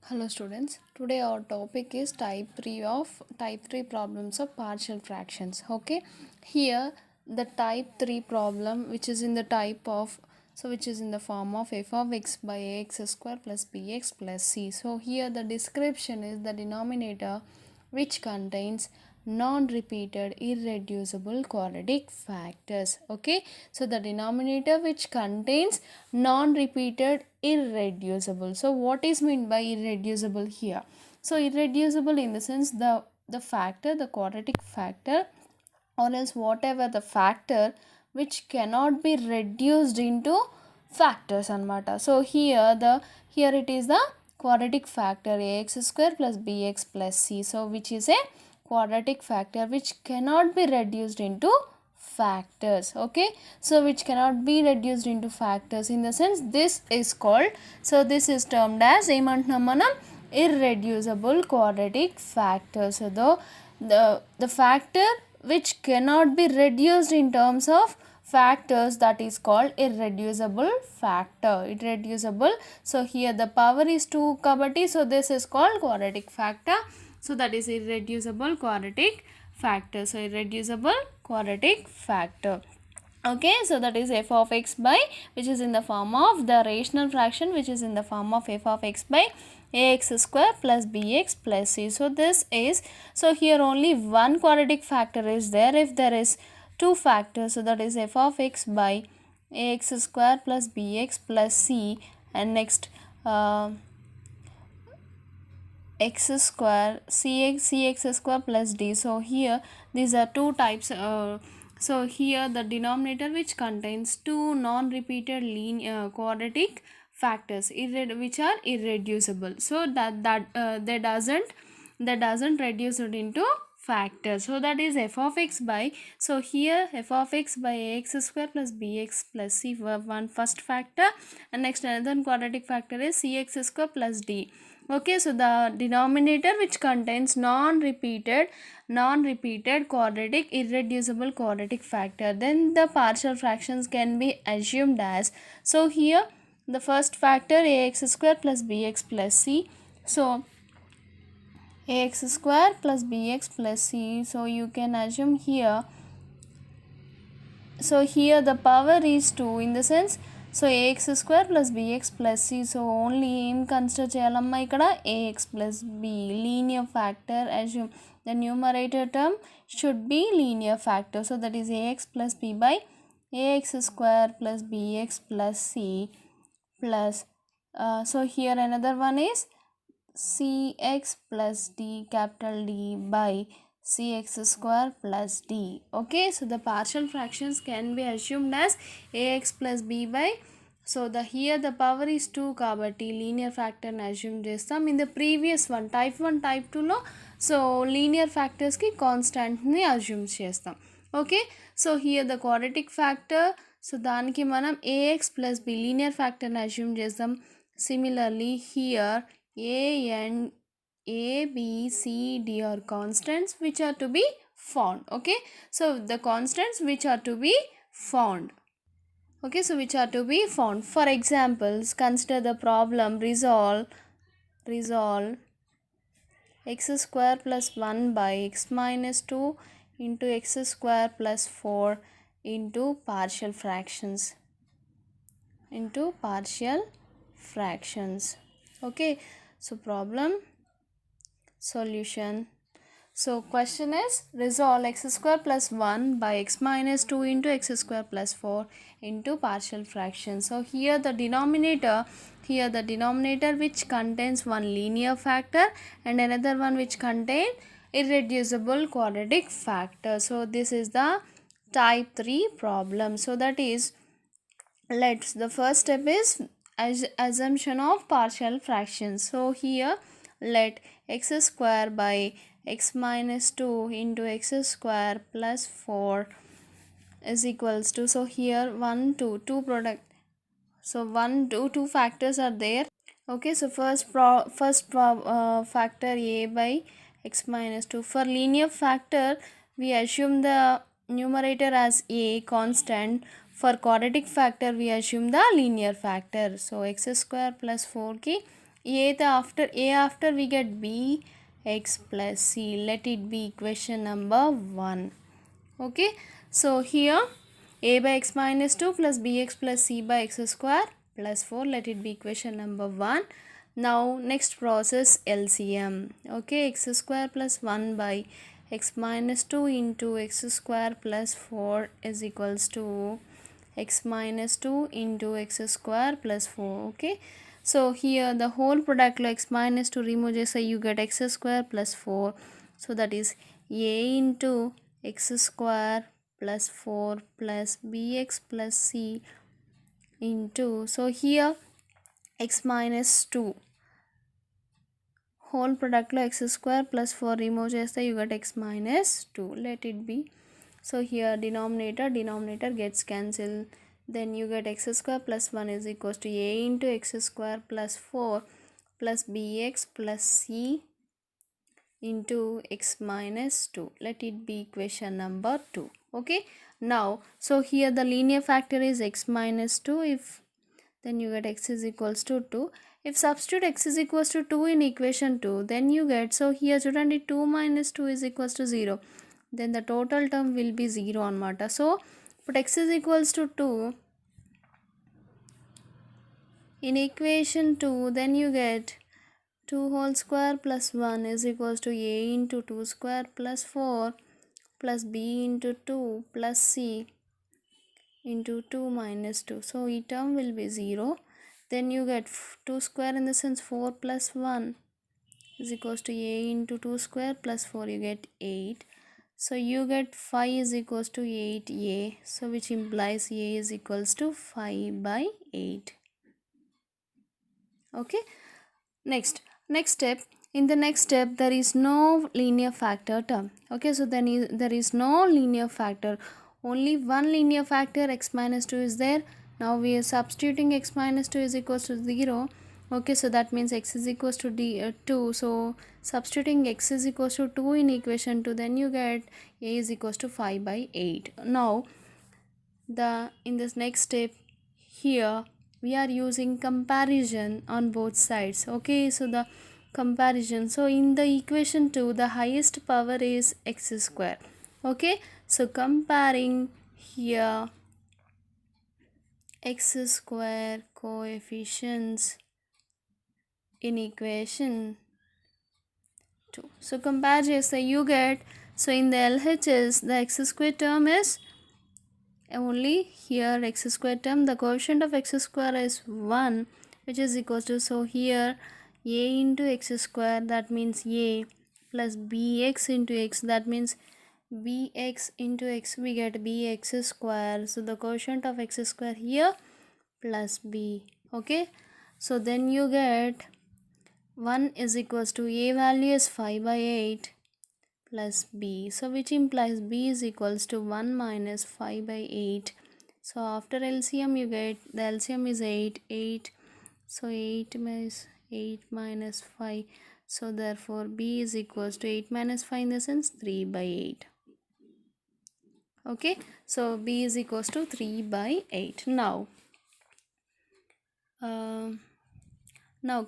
Hello students, today our topic is type 3 problems of partial fractions. Okay, here the type 3 problem which is in the which is in the form of f of x by ax square plus bx plus c. So here the description is the denominator which contains non-repeated irreducible quadratic factors. Okay, so the denominator which contains non-repeated irreducible. So what is meant by irreducible here? So irreducible in the sense the factor, the quadratic factor, or else whatever the factor which cannot be reduced into factors anamata. So here it is the quadratic factor ax square plus bx plus c. So which is a quadratic factor which cannot be reduced into factors. Okay, so which cannot be reduced into factors, in the sense this is called, so this is termed as ఏమంటున్నాం మనం irreducible quadratic factor. So the factor which cannot be reduced in terms of factors, that is called irreducible factor. Irreducible, so here the power is 2 kabatti, so this is called quadratic factor. So that is irreducible quadratic factor. So irreducible quadratic factor. Okay, so that is f of x by, which is in the form of the rational fraction, which is in the form of f of x by ax square plus bx plus c. So this is, so here only one quadratic factor is there. If there is two factors, so that is f of x by ax square plus bx plus c, and next x square cx square plus d. So here these are two types. So here the denominator which contains two non-repeated linear quadratic factors which are irreducible. So that doesn't reduce it into factors. So that is f of x by, so here f of x by ax square plus bx plus c, one first factor, and next another quadratic factor is cx square plus d. Okay, so the denominator which contains non-repeated quadratic irreducible quadratic factor, then the partial fractions can be assumed as, so here the first factor ax square plus bx plus c, so ax square plus bx plus c, so you can assume here, so here the power is 2, in the sense, so ax square plus bx plus c, so only ఏం consider చేయాలమ్మా ఇక్కడ ax plus b linear factor. Assume the numerator term should be linear factor, so that is ax plus b by ax square plus bx plus c plus so here another one is cx plus d capital D by cx square plus d. Okay, so the partial fractions can be assumed as ax plus b by, so the here the power is 2 kabatti linear factor ni assume chestam. In the previous one type 1 type 2 lo, so linear factors ki constant ni assume chestam. Okay, so here the quadratic factor, so daniki manam ax plus b linear factor ni assume chestam. Similarly here a and a, b, c, d are constants which are to be found. Okay, so the constants which are to be found. Okay, so which are to be found. For examples, consider the problem resolve x square plus 1 by x minus 2 into x square plus 4 into partial fractions. Okay, so problem solution. So question is resolve x square plus 1 by x minus 2 into x square plus 4 into partial fractions. So here the denominator which contains one linear factor and another one which contain irreducible quadratic factor. So this is the type 3 problem. So that is, the first step is assumption of partial fractions. So here let x square by x minus 2 into x square plus 4 is equals to, so here 1 2 product, so 1 2 factors are there. Okay, so first factor a by x minus 2. For linear factor we assume the numerator as a constant. For quadratic factor we assume the linear factor. So x square plus 4 ki after we get b x plus c. Let it be equation number 1. Okay, so here a by x minus 2 plus bx plus c by x square plus 4. Let it be equation number 1. Now next process LCM. Okay, x square plus 1 by x minus 2 into x square plus 4 is equals to x minus 2 into x square plus 4. Okay, so here the whole product లో x minus 2 remove చేస్తే you get x square plus 4. So that is a into x square plus 4 plus bx plus c into, so here x minus 2 whole product లో x square plus 4 remove చేస్తే you get x minus 2. Let it be. So here denominator gets cancelled. Then you get x square plus 1 is equals to a into x square plus 4 plus bx plus c into x minus 2. Let it be equation number 2. Okay, now so here the linear factor is x minus 2. If then you get x is equals to 2. If substitute x is equals to 2 in equation 2, then you get, so here చూడండి 2 minus 2 is equals to 0. Then the total term will be 0 అనమాట. So put x is equals to 2 in equation 2, then you get 2 whole square plus 1 is equals to a into 2 square plus 4 plus b into 2 plus c into 2 minus 2. So e term will be 0. Then you get 2 square in the sense 4 plus 1 is equals to a into 2 square plus 4, you get 8. So you get 5 is equals to 8a. So which implies a is equals to 5 by 8. Okay, next step. In the next step there is no linear factor term. Okay, so then there is no linear factor, only one linear factor x minus 2 is there. Now we are substituting x minus 2 is equals to 0. Okay, so that means x is equals to 2. So substituting x is equals to 2 in equation 2, then you get a is equals to 5 by 8. Now in this next step here we are using comparison on both sides. Okay, so the comparison, so in the equation 2 the highest power is x square. Okay, so comparing here x square coefficients in equation 2. So compare చేస్తే you get, so in the LHS the x square term is only here x square term, the coefficient of x square is 1, which is equals to, so here a into x square, that means a plus bx into x, that means bx into x, we get bx square. So the coefficient of x square here plus b. Okay, so then you get 1 is equals to a value is 5 by 8 plus b, so which implies b is equals to 1 minus 5 by 8. So after LCM you get, the LCM is 8, so 8 minus 5, so therefore b is equals to 8 minus 5 in the sense 3 by 8. Okay, so b is equals to 3 by 8. Now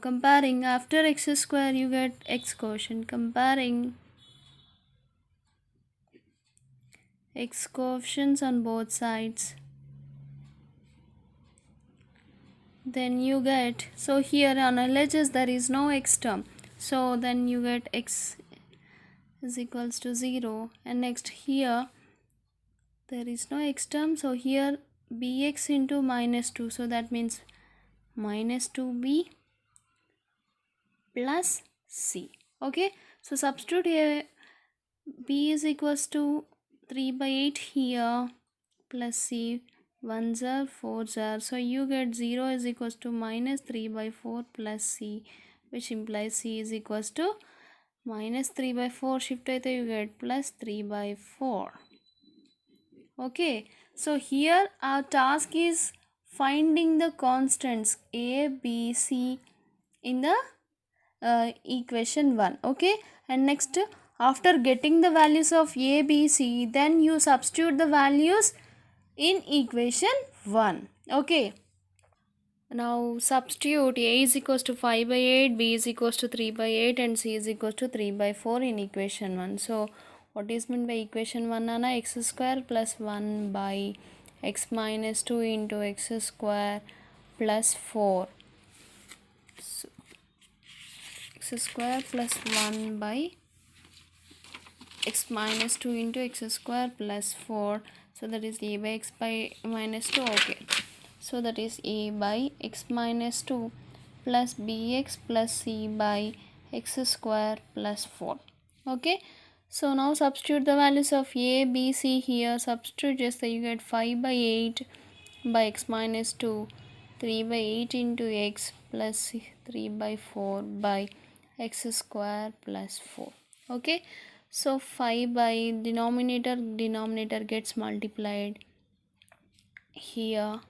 comparing, after x square you get x quotient, comparing x coefficients on both sides, then you get, so here on LHS there is no x term, so then you get x is equals to 0. And next here there is no x term, so here bx into minus 2, so that means minus 2b plus c. Okay, so substitute here b is equals to 3 by 8 here plus c, 1s are 4s are, so you get 0 is equals to minus 3 by 4 plus c, which implies c is equals to minus 3 by 4 shift అయితే you get plus 3 by 4. Okay, so here our task is finding the constants a b c in the equation 1. Okay, and next after getting the values of a b c, then you substitute the values in equation 1. Okay, Now substitute a is equals to 5 by 8, b is equals to 3 by 8 and c is equals to 3 by 4 in equation 1. So what is meant by equation 1 Nana? X square plus 1 by x minus 2 into x square plus 4. So, x square plus 1 by x minus 2 into x square plus 4. So that is a by x by minus 2. Okay. So that is a by x minus 2 plus bx plus c by x square plus 4. Okay. So now substitute the values of a, b, c here. Substitute just that you get 5 by 8 by x minus 2, 3 by 8 into x plus 3 by 4 by x square plus 4. Okay. So 5 by denominator gets multiplied here.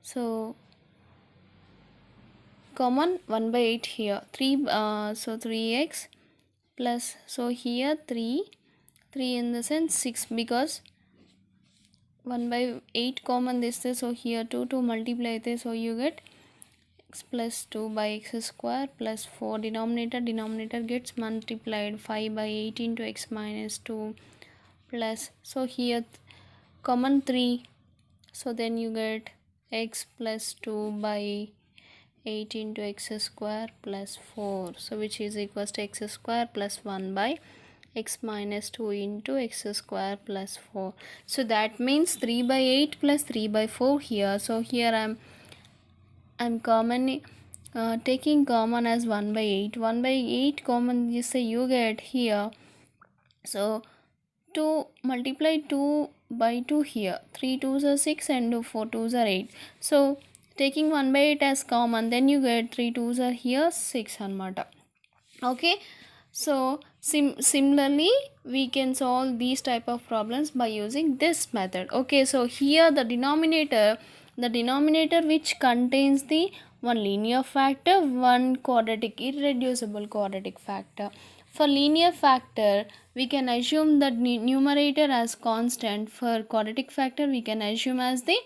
So common 1 by 8 here. 3 so 3x plus, so here 3 in the sense 6 because 1 by 8 common this is, so here 2 multiply this, so you get x plus 2 by x square plus 4. Denominator gets multiplied 5 by 8 into x minus 2 plus, so here common 3, so then you get x plus 2 by 8 into x square plus 4, so which is equals to x square plus 1 by x minus 2 into x square plus 4. So that means 3 by 8 plus 3 by 4 here. So here I'm common taking common as 1 by 8. 1 by 8 common you say you get here. So 2 multiply 2 by 2 here. 3 2s are 6 and 4 2s are 8. So taking 1 by 8 as common, then you get 3 2s are here 6 anamata. Okay. So similarly we can solve these type of problems by using this method. Okay, so here the denominator which contains the one linear factor, one quadratic irreducible quadratic factor. For linear factor we can assume the numerator as constant. For quadratic factor we can assume as the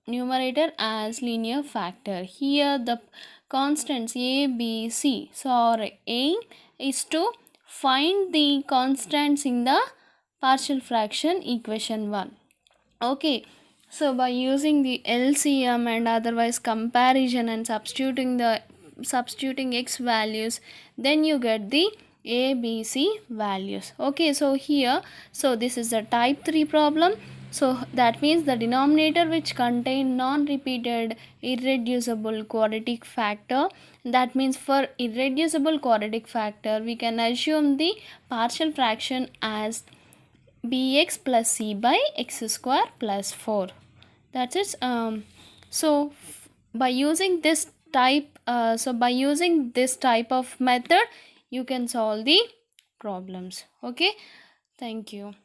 numerator as linear factor. Here the constants a, b, c. So our aim is to find the constants in the partial fraction equation 1. Okay. So by using the LCM and otherwise comparison and substituting x values, then you get the a, b, c values. Okay, so here, so this is a type 3 problem. So that means the denominator which contain non-repeated irreducible quadratic factor. That means for irreducible quadratic factor we can assume the partial fraction as bx plus c by x square plus 4. That's it. So by using this type of method you can solve the problems. Okay, thank you.